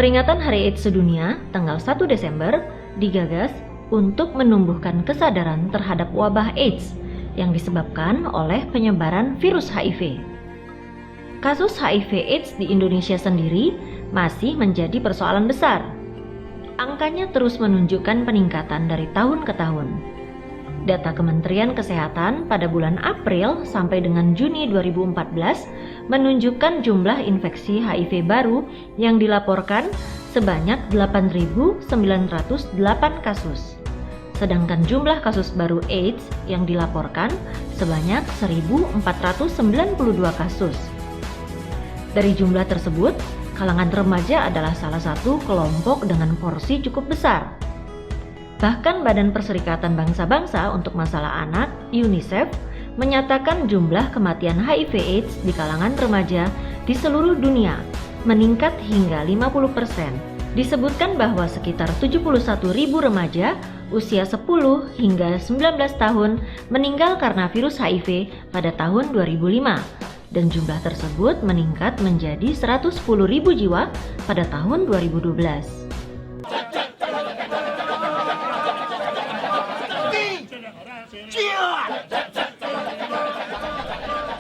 Peringatan Hari AIDS Sedunia tanggal 1 Desember digagas untuk menumbuhkan kesadaran terhadap wabah AIDS yang disebabkan oleh penyebaran virus HIV. Kasus HIV/AIDS di Indonesia sendiri masih menjadi persoalan besar. Angkanya terus menunjukkan peningkatan dari tahun ke tahun. Data Kementerian Kesehatan pada bulan April sampai dengan Juni 2014 menunjukkan jumlah infeksi HIV baru yang dilaporkan sebanyak 8.908 kasus. Sedangkan jumlah kasus baru AIDS yang dilaporkan sebanyak 1.492 kasus. Dari jumlah tersebut, kalangan remaja adalah salah satu kelompok dengan porsi cukup besar. Bahkan Badan Perserikatan Bangsa-Bangsa untuk Masalah Anak, UNICEF, menyatakan jumlah kematian HIV/AIDS di kalangan remaja di seluruh dunia meningkat hingga 50%. Disebutkan bahwa sekitar 71.000 remaja usia 10 hingga 19 tahun meninggal karena virus HIV pada tahun 2005 dan jumlah tersebut meningkat menjadi 110.000 jiwa pada tahun 2012.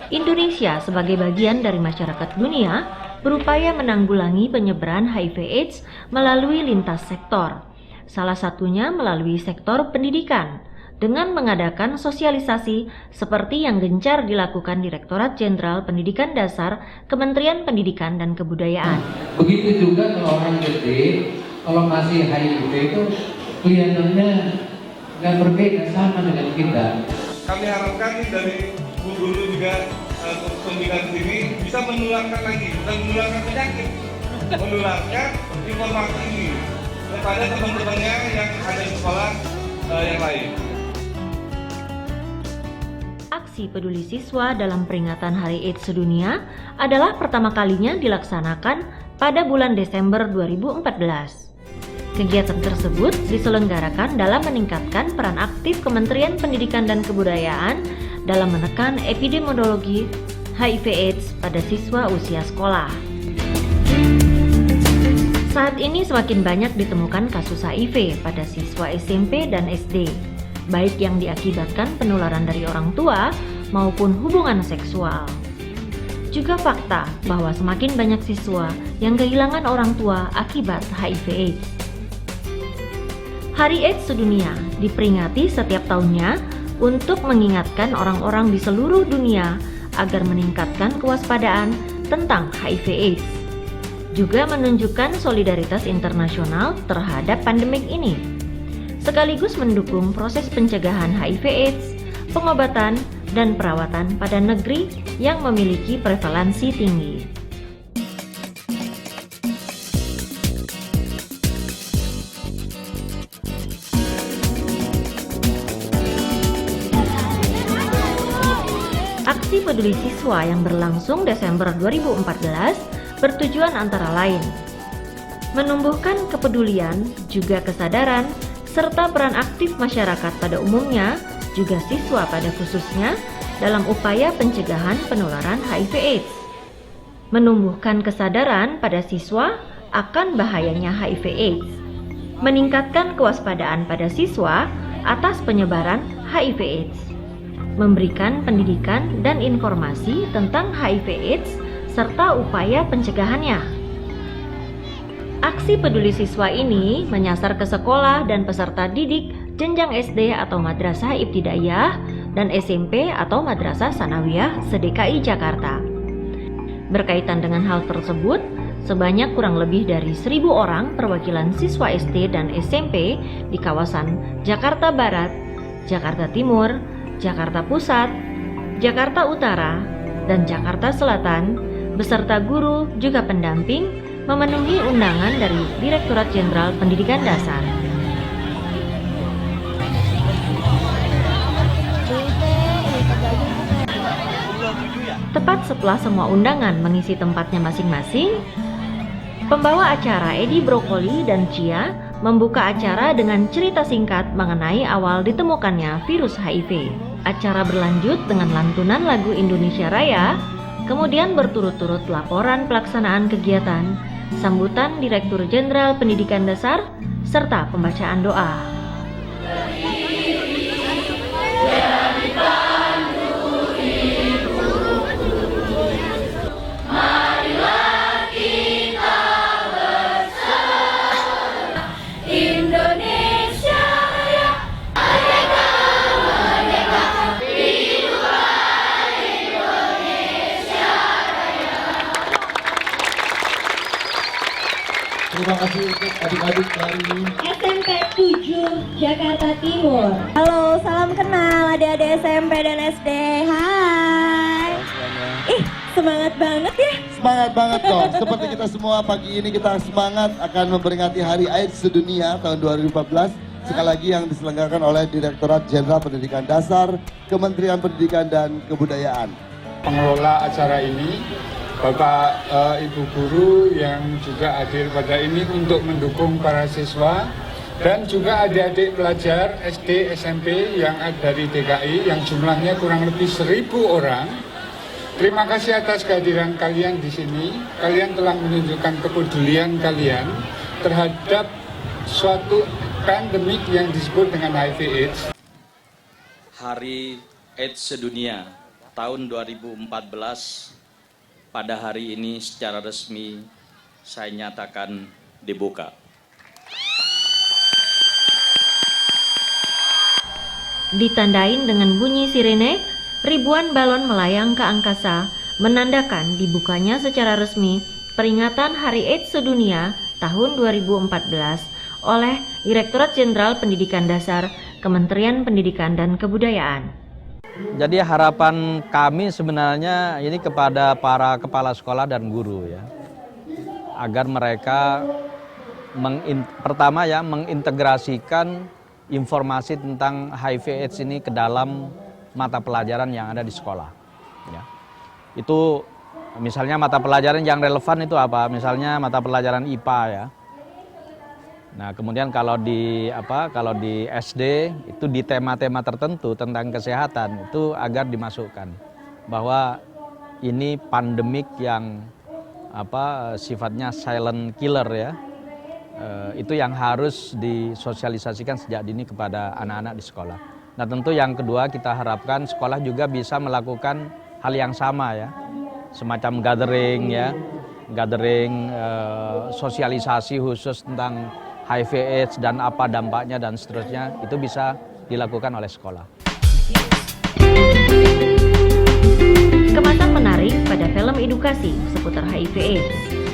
Indonesia sebagai bagian dari masyarakat dunia berupaya menanggulangi penyebaran HIV/AIDS melalui lintas sektor. Salah satunya melalui sektor pendidikan dengan mengadakan sosialisasi seperti yang gencar dilakukan Direktorat Jenderal Pendidikan Dasar Kementerian Pendidikan dan Kebudayaan. Begitu juga kalau orang gede, kalau masih HIV itu kelihatannya nggak berbeda sama dengan kita. Kami harapkan dari guru juga pembinaan ini bisa menularkan lagi, bukan menularkan penyakit, menularkan informasi ini kepada teman-temannya yang ada di sekolah yang lain. Aksi peduli siswa dalam peringatan Hari AIDS Sedunia adalah pertama kalinya dilaksanakan pada bulan Desember 2014. Kegiatan tersebut diselenggarakan dalam meningkatkan peran aktif Kementerian Pendidikan dan Kebudayaan dalam menekan epidemiologi HIV/AIDS pada siswa usia sekolah. Saat ini semakin banyak ditemukan kasus HIV pada siswa SMP dan SD, baik yang diakibatkan penularan dari orang tua maupun hubungan seksual. Juga fakta bahwa semakin banyak siswa yang kehilangan orang tua akibat HIV/AIDS. Hari AIDS Sedunia diperingati setiap tahunnya untuk mengingatkan orang-orang di seluruh dunia agar meningkatkan kewaspadaan tentang HIV/AIDS. Juga menunjukkan solidaritas internasional terhadap pandemik ini, sekaligus mendukung proses pencegahan HIV/AIDS, pengobatan, dan perawatan pada negeri yang memiliki prevalensi tinggi. Aksi peduli siswa yang berlangsung Desember 2014 bertujuan antara lain menumbuhkan kepedulian, juga kesadaran, serta peran aktif masyarakat pada umumnya, juga siswa pada khususnya, dalam upaya pencegahan penularan HIV/AIDS. Menumbuhkan kesadaran pada siswa akan bahayanya HIV/AIDS. Meningkatkan kewaspadaan pada siswa atas penyebaran HIV/AIDS. Memberikan pendidikan dan informasi tentang HIV/AIDS serta upaya pencegahannya. Aksi peduli siswa ini menyasar ke sekolah dan peserta didik jenjang SD atau Madrasah Ibtidaiyah dan SMP atau Madrasah Sanawiyah se-DKI Jakarta. Berkaitan dengan hal tersebut, sebanyak kurang lebih dari 1.000 orang perwakilan siswa SD dan SMP di kawasan Jakarta Barat, Jakarta Timur, Jakarta Pusat, Jakarta Utara, dan Jakarta Selatan, beserta guru juga pendamping memenuhi undangan dari Direktorat Jenderal Pendidikan Dasar. Tepat setelah semua undangan mengisi tempatnya masing-masing, pembawa acara Edi Brokoli dan Cia membuka acara dengan cerita singkat mengenai awal ditemukannya virus HIV. Acara berlanjut dengan lantunan lagu Indonesia Raya, kemudian berturut-turut laporan pelaksanaan kegiatan, sambutan Direktur Jenderal Pendidikan Dasar, serta pembacaan doa. Terima kasih untuk adik-adik dari SMP 7 Jakarta Timur. Halo, salam kenal adik-adik SMP dan SD. Hai. Semangat banget ya. Semangat banget dong. Seperti kita semua pagi ini kita semangat akan memperingati Hari AIDS Sedunia tahun 2014. Sekali lagi yang diselenggarakan oleh Direktorat Jenderal Pendidikan Dasar, Kementerian Pendidikan dan Kebudayaan. Pengelola acara ini, Bapak Ibu Guru yang juga hadir pada ini untuk mendukung para siswa dan juga adik-adik pelajar SD, SMP yang dari DKI yang jumlahnya kurang lebih 1.000 orang. Terima kasih atas kehadiran kalian di sini. Kalian telah menunjukkan kepedulian kalian terhadap suatu pandemik yang disebut dengan HIV/AIDS. Hari AIDS Sedunia tahun 2014 pada hari ini secara resmi saya nyatakan dibuka. Ditandain dengan bunyi sirene, ribuan balon melayang ke angkasa, menandakan dibukanya secara resmi peringatan Hari AIDS Sedunia tahun 2014 oleh Direktorat Jenderal Pendidikan Dasar, Kementerian Pendidikan dan Kebudayaan. Jadi harapan kami sebenarnya ini kepada para kepala sekolah dan guru ya, agar mereka pertama ya mengintegrasikan informasi tentang HIV/AIDS ini ke dalam mata pelajaran yang ada di sekolah. Ya. Itu misalnya mata pelajaran yang relevan itu apa? Misalnya mata pelajaran IPA ya. Nah, kemudian kalau di SD itu di tema-tema tertentu tentang kesehatan itu agar dimasukkan bahwa ini pandemik yang sifatnya silent killer ya. Itu yang harus disosialisasikan sejak dini kepada anak-anak di sekolah. Nah, tentu yang kedua kita harapkan sekolah juga bisa melakukan hal yang sama ya. Semacam gathering sosialisasi khusus tentang HIV/AIDS dan apa dampaknya dan seterusnya, itu bisa dilakukan oleh sekolah. Kemasan menarik pada film edukasi seputar HIV/AIDS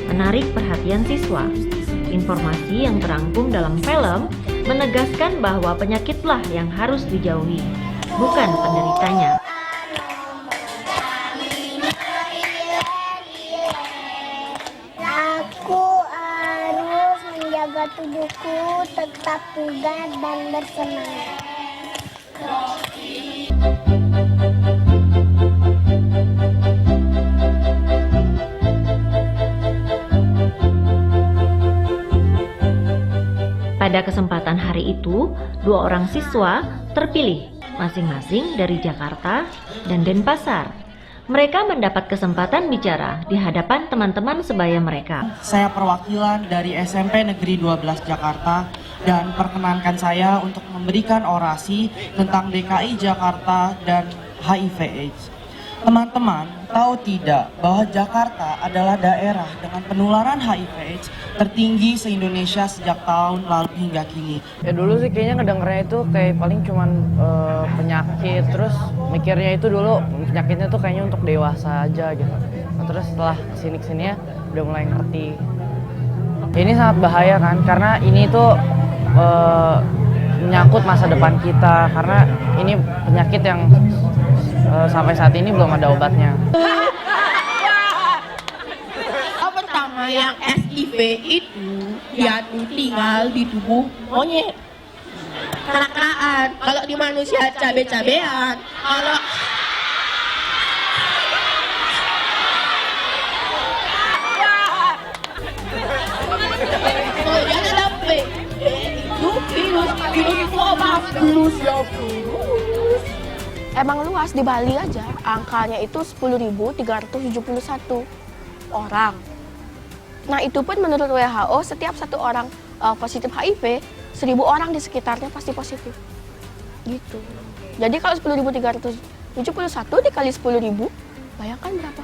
menarik perhatian siswa. Informasi yang terangkum dalam film menegaskan bahwa penyakitlah yang harus dijauhi, bukan penderitanya. Tubuhku tetap bugar dan bersemangat. Pada kesempatan hari itu, 2 orang siswa terpilih masing-masing dari Jakarta dan Denpasar. Mereka mendapat kesempatan bicara di hadapan teman-teman sebaya mereka. Saya perwakilan dari SMP Negeri 12 Jakarta dan perkenankan saya untuk memberikan orasi tentang DKI Jakarta dan HIV/AIDS. Teman-teman, tahu tidak bahwa Jakarta adalah daerah dengan penularan HIV/AIDS tertinggi se-Indonesia sejak tahun lalu hingga kini. Ya dulu sih kayaknya ngedengernya itu kayak paling cuman penyakit, terus mikirnya itu dulu penyakitnya tuh kayaknya untuk dewasa aja gitu. Nah, terus setelah kesini-kesini ya udah mulai ngerti. Ini sangat bahaya kan, karena ini tuh menyangkut masa depan kita, karena ini penyakit yang sampai saat ini belum ada obatnya. Pertama yang HIV itu dia tinggal di tubuh monyet. Kenakaan, kalau di manusia cabe-cabean, kalau jangan sampai itu virus wabah virus. Emang luas di Bali aja, angkanya itu 10.371 orang. Nah itu pun menurut WHO setiap 1 orang positif HIV, 1000 orang di sekitarnya pasti positif. Gitu. Jadi kalau 10.371 dikali 10.000, bayangkan berapa?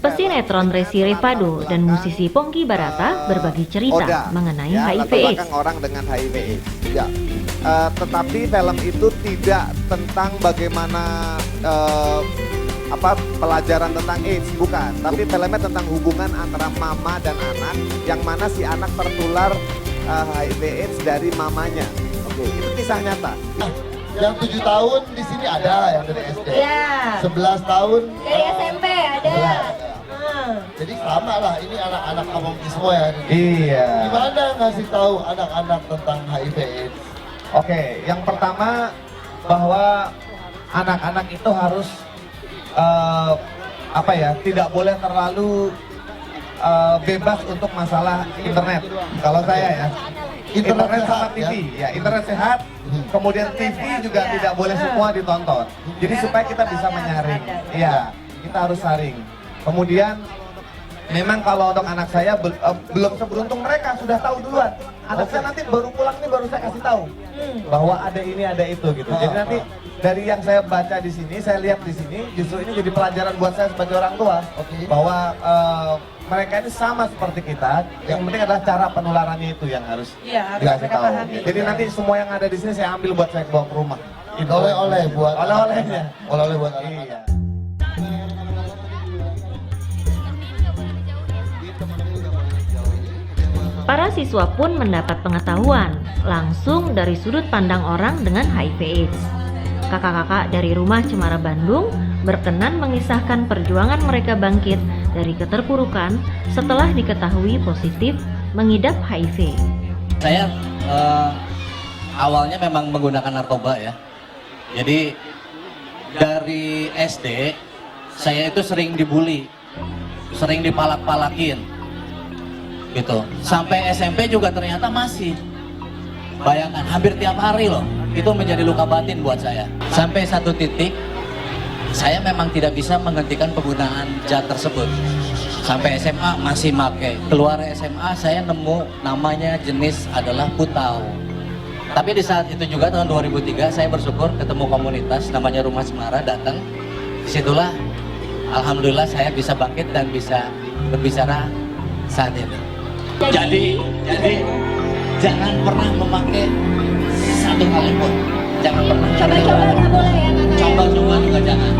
Pesinetron Resi Revado dan musisi Pongki Barata berbagi cerita mengenai HIV/AIDS. Orang dengan HIV/AIDS. Ya. Tetapi film itu tidak tentang bagaimana pelajaran tentang AIDS, bukan. Tapi filmnya tentang hubungan antara mama dan anak, yang mana si anak tertular HIV/AIDS dari mamanya. Oke, itu kisah nyata. Yang 7 tahun di sini ada yang dari SD. Iya. 11 tahun Dari SMP ada. Jadi sama lah, ini anak-anak abang semua ya. Iya. Gimana ngasih tahu anak-anak tentang HIV/AIDS? Oke, yang pertama bahwa anak-anak itu harus tidak boleh terlalu bebas untuk masalah internet. Kalau saya ya, internet sama TV, ya internet sehat. Kemudian TV juga tidak boleh semua ditonton. Jadi supaya kita bisa menyaring. Iya, kita harus saring. Kemudian memang kalau untuk anak saya belum seberuntung mereka, sudah tahu duluan. Anak saya nanti baru pulang nih baru saya kasih tahu bahwa ada ini ada itu gitu. Jadi nanti dari yang saya baca di sini, saya lihat di sini, justru ini jadi pelajaran buat saya sebagai orang tua bahwa mereka ini sama seperti kita. Yang penting adalah cara penularannya itu yang harus dikasih tahu. Jadi nanti semua yang ada di sini saya ambil buat saya bawa ke rumah. Oleh-oleh buat oleh-olehnya. Oleh-oleh buat anak-anak. Iya. Para siswa pun mendapat pengetahuan langsung dari sudut pandang orang dengan HIV/AIDS. Kakak-kakak dari Rumah Cemara Bandung berkenan mengisahkan perjuangan mereka bangkit dari keterpurukan setelah diketahui positif mengidap HIV. Saya awalnya memang menggunakan narkoba ya. Jadi dari SD saya itu sering dibully, sering dipalak-palakin gitu. Sampai SMP juga ternyata masih. Bayangkan hampir tiap hari loh. Itu menjadi luka batin buat saya. Sampai satu titik saya memang tidak bisa menghentikan penggunaan zat tersebut. Sampai SMA masih make. Keluar SMA saya nemu namanya jenis adalah putau. Tapi di saat itu juga tahun 2003 saya bersyukur ketemu komunitas namanya Rumah Cemara datang. Disitulah alhamdulillah saya bisa bangkit dan bisa berbicara saat ini. Jadi jangan pernah memakai satu kali pun. Jangan pernah coba-coba nggak boleh ya kakak. Coba-coba juga jangan.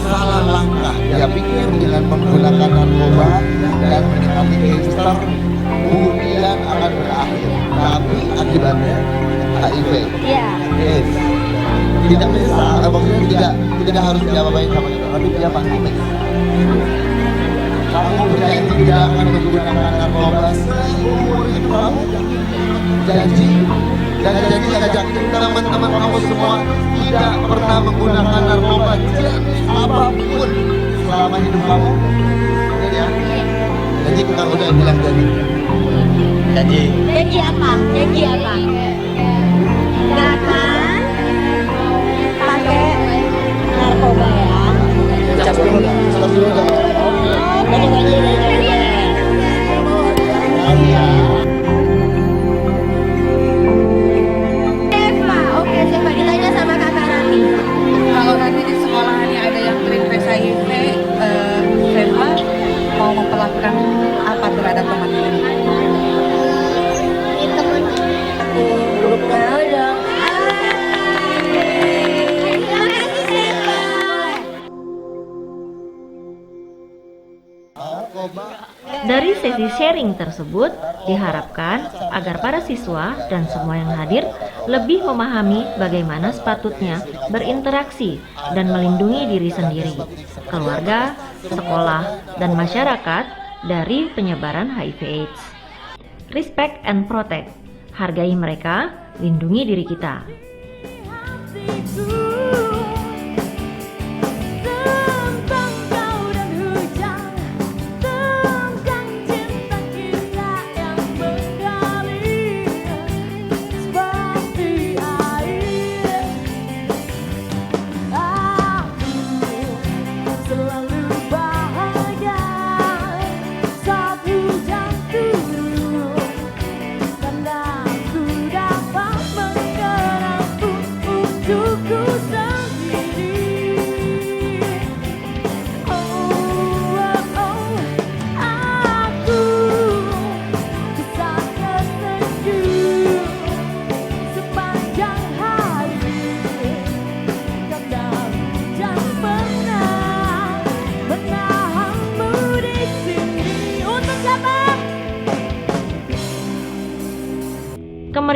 Salah langkah. Dia pikir dengan menggunakan narkoba dan mendekati gangster kemudian akan berakhir. Tapi akibatnya HIV. Iya. AIDS. Tidak menyesal, maksudnya tidak harus diapa-apain sama kita, tapi dia pamit. Kamu berjanji tidak akan menggunakan narkoba seumur hidup kamu. Janji ngajak teman-teman kamu semua tidak pernah menggunakan narkoba jenis apapun selama hidup kamu. Ya. Jadi kita udah bilang jadi. Janji apa? Nggak akan pakai narkoba ya. Cap dulu. Oke, coba ditanya sama kakak Rani. Kalau nanti di sekolahannya ada yang terinfeksi HIV, Seva mau memperlakukan apa terhadap teman-teman? Mau dong. Dari sesi sharing tersebut, diharapkan agar para siswa dan semua yang hadir lebih memahami bagaimana sepatutnya berinteraksi dan melindungi diri sendiri, keluarga, sekolah, dan masyarakat dari penyebaran HIV/AIDS. Respect and protect. Hargai mereka, lindungi diri kita.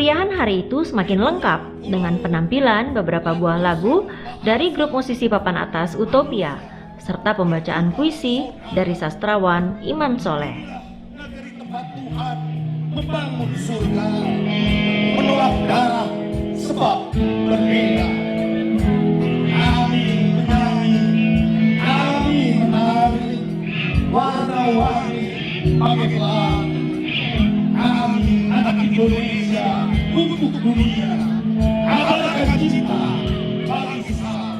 Kemeriahan hari itu semakin lengkap dengan penampilan beberapa buah lagu dari grup musisi papan atas Utopia, serta pembacaan puisi dari sastrawan Iman Soleh. Membangun surga, menolak darah sebab berbeda. Kami menyanyi, kami menari, warna-warni pakai pelan. Kami anak Indonesia untuk dunia, kabarkan cinta bagi sesama.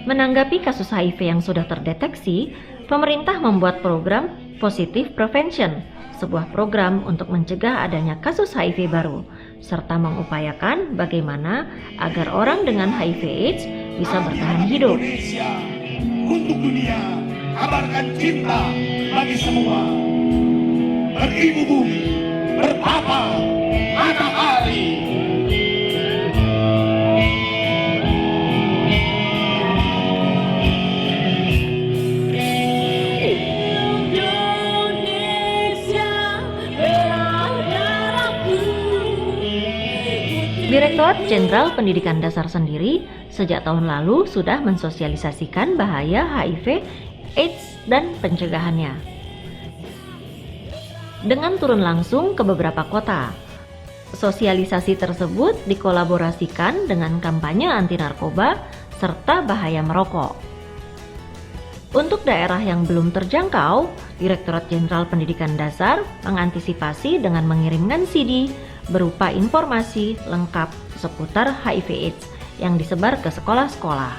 Menanggapi kasus HIV yang sudah terdeteksi, pemerintah membuat program Positive Prevention, sebuah program untuk mencegah adanya kasus HIV baru, serta mengupayakan bagaimana agar orang dengan HIV/AIDS bisa bertahan hidup. Indonesia untuk dunia, kabarkan cinta bagi semua. Beribu bumi, bertapa matahari. Direktorat Jenderal Pendidikan Dasar sendiri sejak tahun lalu sudah mensosialisasikan bahaya HIV, AIDS, dan pencegahannya. Dengan turun langsung ke beberapa kota, sosialisasi tersebut dikolaborasikan dengan kampanye anti narkoba serta bahaya merokok. Untuk daerah yang belum terjangkau, Direktorat Jenderal Pendidikan Dasar mengantisipasi dengan mengirimkan CD berupa informasi lengkap seputar HIV/AIDS yang disebar ke sekolah-sekolah.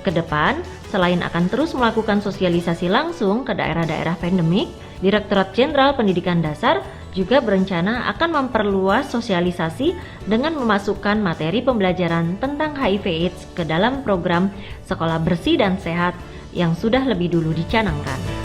Ke depan, selain akan terus melakukan sosialisasi langsung ke daerah-daerah pandemik, Direktorat Jenderal Pendidikan Dasar juga berencana akan memperluas sosialisasi dengan memasukkan materi pembelajaran tentang HIV/AIDS ke dalam program Sekolah Bersih dan Sehat yang sudah lebih dulu dicanangkan.